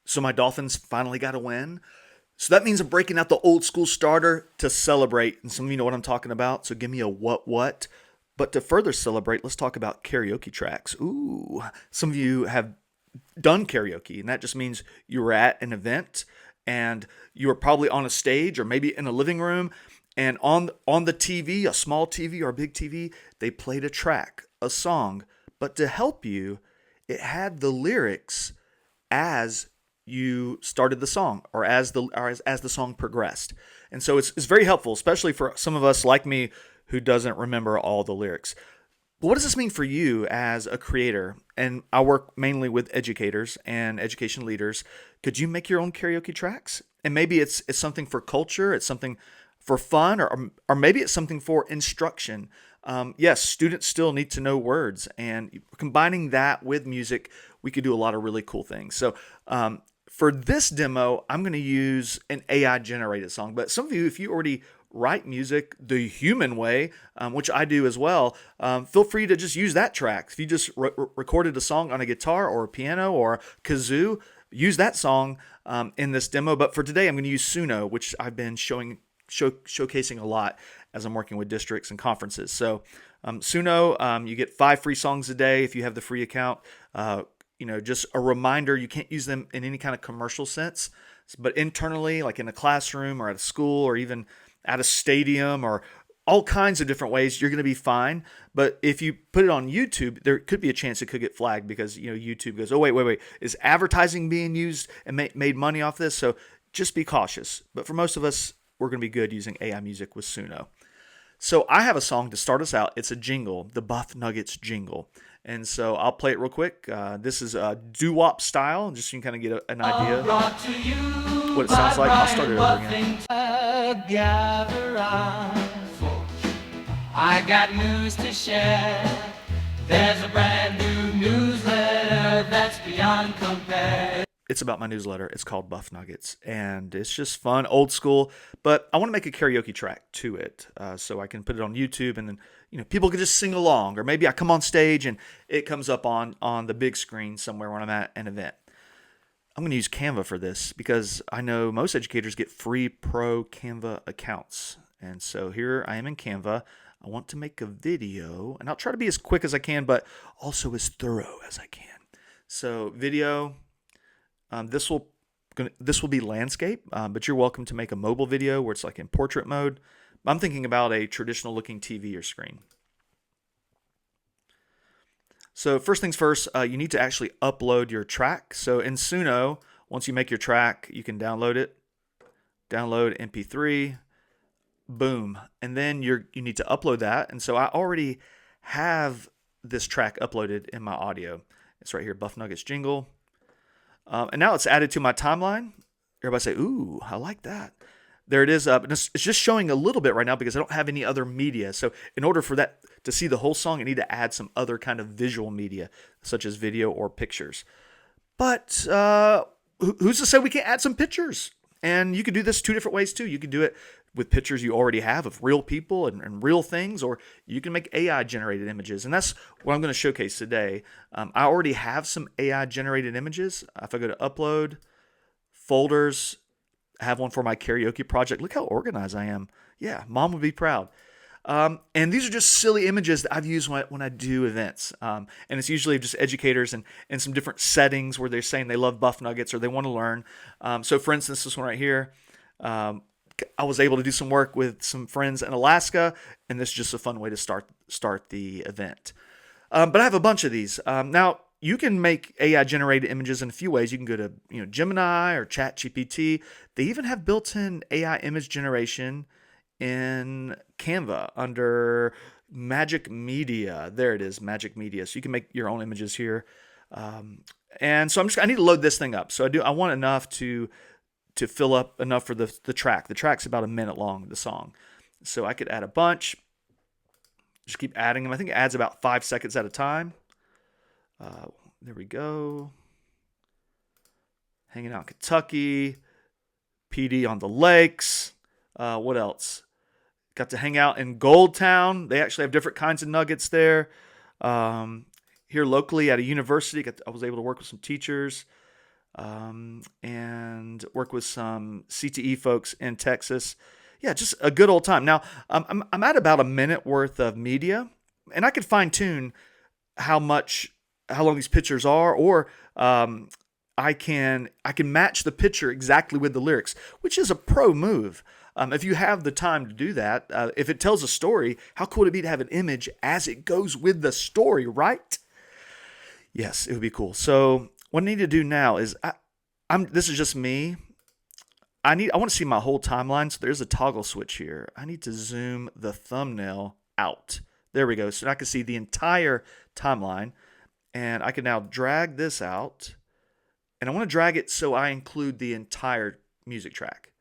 So my Dolphins finally got a win. So that means I'm breaking out the old school starter to celebrate. And some of you know what I'm talking about. So give me a what. But to further celebrate, let's talk about karaoke tracks. Ooh, some of you have done karaoke, and that just means you were at an event and you were probably on a stage or maybe in a living room, and on the TV, a small TV or a big TV, they played a track, a song. But to help you, it had the lyrics as you started the song or as the song progressed. And so it's very helpful, especially for some of us like me who doesn't remember all the lyrics. But what does this mean for you as a creator? And I work mainly with educators and education leaders. Could you make your own karaoke tracks? And maybe it's something for culture, it's something for fun, or maybe it's something for instruction. Yes, students still need to know words, and combining that with music, we could do a lot of really cool things. So for this demo, I'm going to use an AI generated song. But some of you, if you already write music the human way, which I do as well, feel free to just use that track. If you just recorded a song on a guitar or a piano or a kazoo, use that song in this demo. But for today, I'm going to use Suno, which I've been showcasing a lot as I'm working with districts and conferences. So Suno, you get 5 free songs a day if you have the free account. Just a reminder, you can't use them in any kind of commercial sense, but internally, like in a classroom or at a school or even at a stadium or all kinds of different ways, you're going to be fine. But if you put it on YouTube, there could be a chance it could get flagged because, YouTube goes, oh, wait, is advertising being used and made money off this? So just be cautious. But for most of us, we're going to be good using AI music with Suno. So I have a song to start us out. It's a jingle, the Buff Nuggets jingle. And so I'll play it real quick. This is a doo-wop style, just so you can kind of get an idea what it sounds like. I'll start it over again. Gather round, folks. I got news to share. There's a brand new newsletter that's beyond compare. It's about my newsletter. It's called Buff Nuggets, and it's just fun, old school. But I want to make a karaoke track to it, so I can put it on YouTube, and then people can just sing along. Or maybe I come on stage and it comes up on the big screen somewhere when I'm at an event. I'm going to use Canva for this because I know most educators get free pro Canva accounts, and so here I am in Canva. I want to make a video, and I'll try to be as quick as I can, but also as thorough as I can. So video. This will be landscape, but you're welcome to make a mobile video where it's like in portrait mode. I'm thinking about a traditional looking TV or screen. So first things first, you need to actually upload your track. So in Suno, once you make your track, you can download it, download MP3, boom, and then you need to upload that. And so I already have this track uploaded in my audio. It's right here, Buff Nuggets jingle. And now it's added to my timeline. Everybody say, ooh, I like that. There it is. And it's just showing a little bit right now because I don't have any other media. So in order for that to see the whole song, I need to add some other kind of visual media, such as video or pictures. But who's to say we can't add some pictures? And you can do this 2 different ways too. You can do it with pictures you already have of real people and real things, or you can make AI generated images. And that's what I'm going to showcase today. I already have some AI generated images. If I go to upload, folders, I have one for my karaoke project. Look how organized I am. Yeah, mom would be proud. And these are just silly images that I've used when I do events. And it's usually just educators and some different settings where they're saying they love Buff Nuggets or they want to learn. So for instance, this one right here, I was able to do some work with some friends in Alaska, and this is just a fun way to start the event. But I have a bunch of these. Now, you can make AI generated images in a few ways. You can go to Gemini or ChatGPT. They even have built-in AI image generation in Canva under Magic Media. There it is, Magic Media. So you can make your own images here. And so I need to load this thing up. So I want enough to fill up enough for the track. The track's about a minute long, the song. So I could add a bunch. Just keep adding them. I think it adds about 5 seconds at a time. There we go. Hanging out in Kentucky. PD on the lakes. What else? Got to hang out in Goldtown. They actually have different kinds of nuggets there. Here locally at a university, I was able to work with some teachers. and work with some CTE folks in Texas. Yeah, just a good old time. Now, I'm at about a minute worth of media, and I could fine tune how long these pictures are, or I can match the picture exactly with the lyrics, which is a pro move. If you have the time to do that, if it tells a story, how cool would it be to have an image as it goes with the story, right? Yes, it would be cool. So what I need to do now is this is just me. I want to see my whole timeline. So there's a toggle switch here. I need to zoom the thumbnail out. There we go. So I can see the entire timeline, and I can now drag this out, and I want to drag it so I include the entire music track.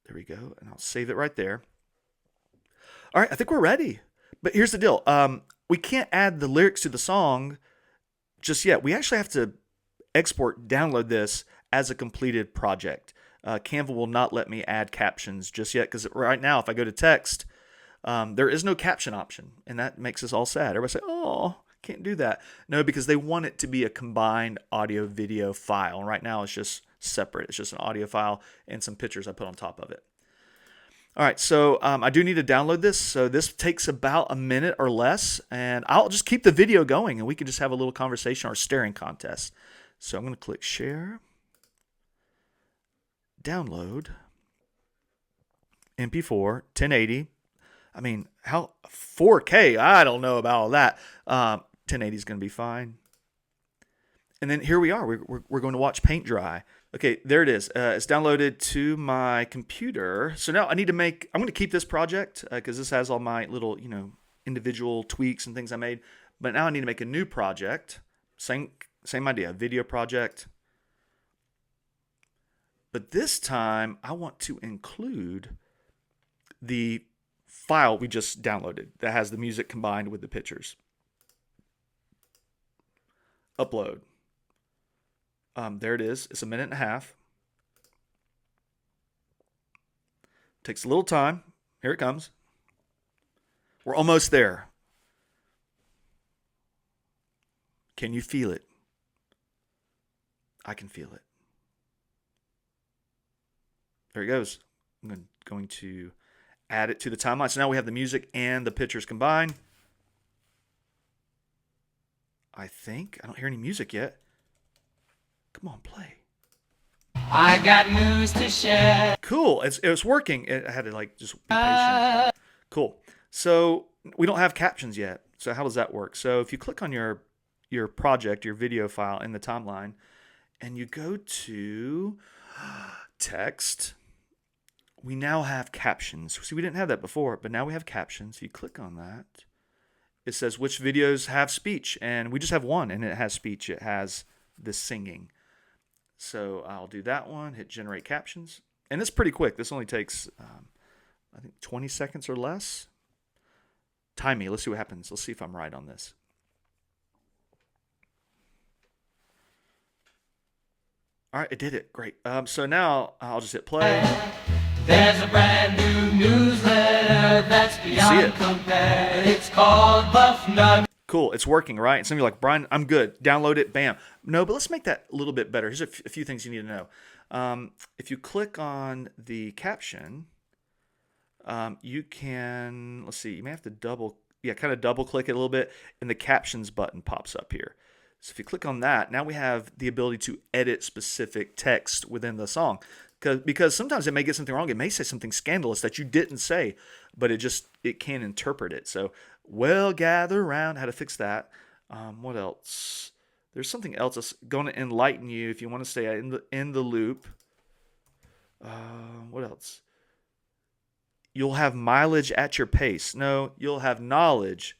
There we go, and I'll save it right there. All right, I think we're ready. But here's the deal. We can't add the lyrics to the song just yet. We actually have to download this as a completed project. Canva will not let me add captions just yet, because right now, if I go to text, there is no caption option, and that makes us all sad. Everybody say, "Oh, can't do that." No, because they want it to be a combined audio video file. And right now, it's just separate. It's just an audio file and some pictures I put on top of it. All right, so I do need to download this. So this takes about a minute or less, and I'll just keep the video going, and we can just have a little conversation or staring contest. So I'm going to click share, download, MP4, 1080. I mean, how 4K? I don't know about all that. 1080 is going to be fine. And then here we are. We're going to watch paint dry. Okay, there it is. It's downloaded to my computer. So now I'm going to keep this project because this has all my little, individual tweaks and things I made. But now I need to make a new project. Same idea, video project. But this time I want to include the file we just downloaded that has the music combined with the pictures. Upload. There it is. It's a minute and a half. Takes a little time. Here it comes. We're almost there. Can you feel it? I can feel it. There it goes. I'm going to add it to the timeline. So now we have the music and the pictures combined. I don't hear any music yet. Come on, play. I got news to share. Cool. It was working. I had to just be patient. Cool. So we don't have captions yet. So how does that work? So if you click on your project, your video file in the timeline, and you go to text, we now have captions. See, we didn't have that before, but now we have captions. You click on that. It says which videos have speech, and we just have one, and it has speech. It has the singing. So I'll do that one, hit generate captions. And it's pretty quick. This only takes, 20 seconds or less. Time me. Let's see what happens. Let's see if I'm right on this. All right, it did it. Great. So now I'll just hit play. There's a brand new newsletter that's beyond compare. It's called Buff Nut. Cool, it's working, right? Some of you are like, "Brian, I'm good. Download it, bam." No, but let's make that a little bit better. Here's a few things you need to know. If you click on the caption, you can, let's see, you may have to double click it a little bit, and the captions button pops up here. So if you click on that, now we have the ability to edit specific text within the song. Because sometimes it may get something wrong. It may say something scandalous that you didn't say, but it can interpret it. So, gather around. How to fix that. What else? There's something else that's going to enlighten you if you want to stay in the loop. What else? You'll have mileage at your pace. No, you'll have knowledge.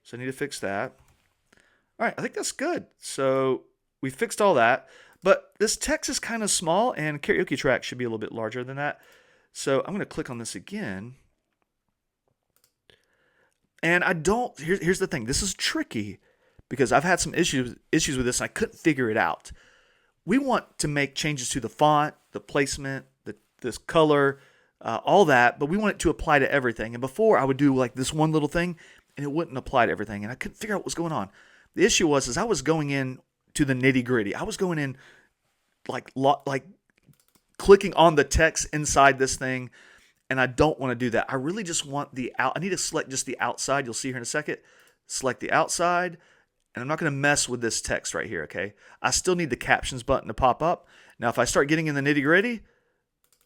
So I need to fix that. All right, I think that's good. So we fixed all that. But this text is kind of small, and karaoke track should be a little bit larger than that. So I'm going to click on this again. And here's the thing. This is tricky because I've had some issues with this, and I couldn't figure it out. We want to make changes to the font, the placement, this color, all that, but we want it to apply to everything. And before, I would do like this one little thing, and it wouldn't apply to everything, and I couldn't figure out what was going on. The issue was I was going in to the nitty gritty. I was going in like clicking on the text inside this thing, and I don't want to do that. I really just want I need to select just the outside. You'll see here in a second. Select the outside, and I'm not going to mess with this text right here, okay? I still need the captions button to pop up. Now, if I start getting in the nitty gritty,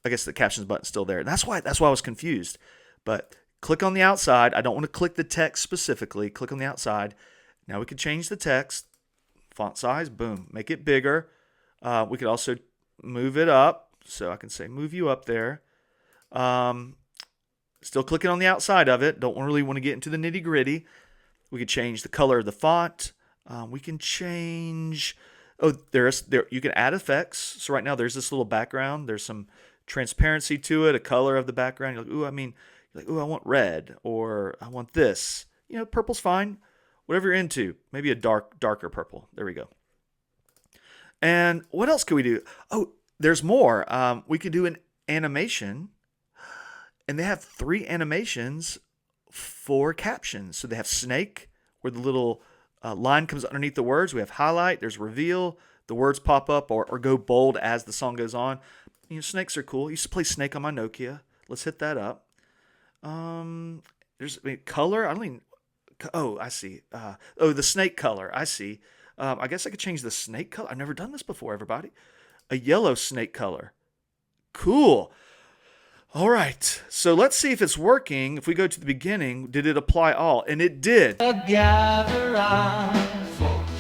I guess the captions button's still there. And that's why I was confused. But click on the outside. I don't want to click the text specifically. Click on the outside. Now we can change the text. Font size, boom. Make it bigger. We could also move it up. So I can say move you up there. Still clicking on the outside of it. Don't really want to get into the nitty gritty. We could change the color of the font. We can change. Oh, there. You can add effects. So right now there's this little background. There's some transparency to it, a color of the background. You're like, I want red, or I want this. Purple's fine. Whatever you're into. Maybe a darker purple. There we go. And what else could we do? Oh, there's more. We could do an animation, and they have 3 animations for captions. So they have snake, where the little line comes underneath the words. We have highlight. There's reveal. The words pop up or go bold as the song goes on. Snakes are cool. I used to play Snake on my Nokia. Let's hit that up. There's color. I see. The snake color. I see. I guess I could change the snake color. I've never done this before, everybody. A yellow snake color. Cool. All right. So let's see if it's working. If we go to the beginning, did it apply all? And it did. Gather round, folks.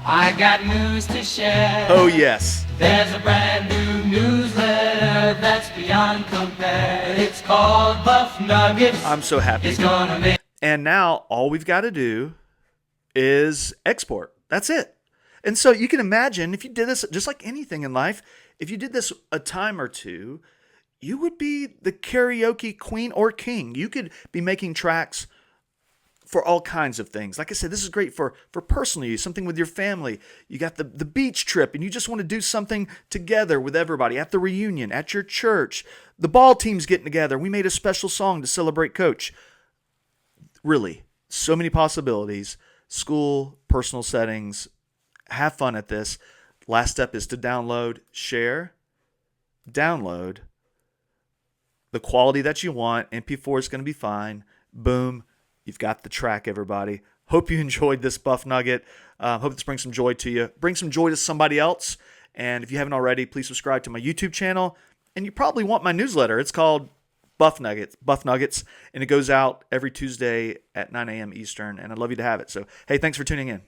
I got news to share. Oh, yes. There's a brand new newsletter that's beyond compare. It's called Buff Nuggets. I'm so happy. It's gonna make. And now all we've got to do is export. That's it. And so you can imagine if you did this, just like anything in life, if you did this a time or two, you would be the karaoke queen or king. You could be making tracks for all kinds of things. Like I said, this is great for personal use, something with your family. You got the beach trip and you just want to do something together with everybody at the reunion, at your church. The ball team's getting together. We made a special song to celebrate Coach. Really, so many possibilities. School, personal settings. Have fun at this. Last step is to download, share, download. The quality that you want. MP4 is going to be fine. Boom. You've got the track, everybody. Hope you enjoyed this Buff Nugget. Hope this brings some joy to you. Bring some joy to somebody else. And if you haven't already, please subscribe to my YouTube channel. And you probably want my newsletter. It's called Buff Nuggets. And it goes out every Tuesday at 9 a.m. Eastern. And I'd love you to have it. So, hey, thanks for tuning in.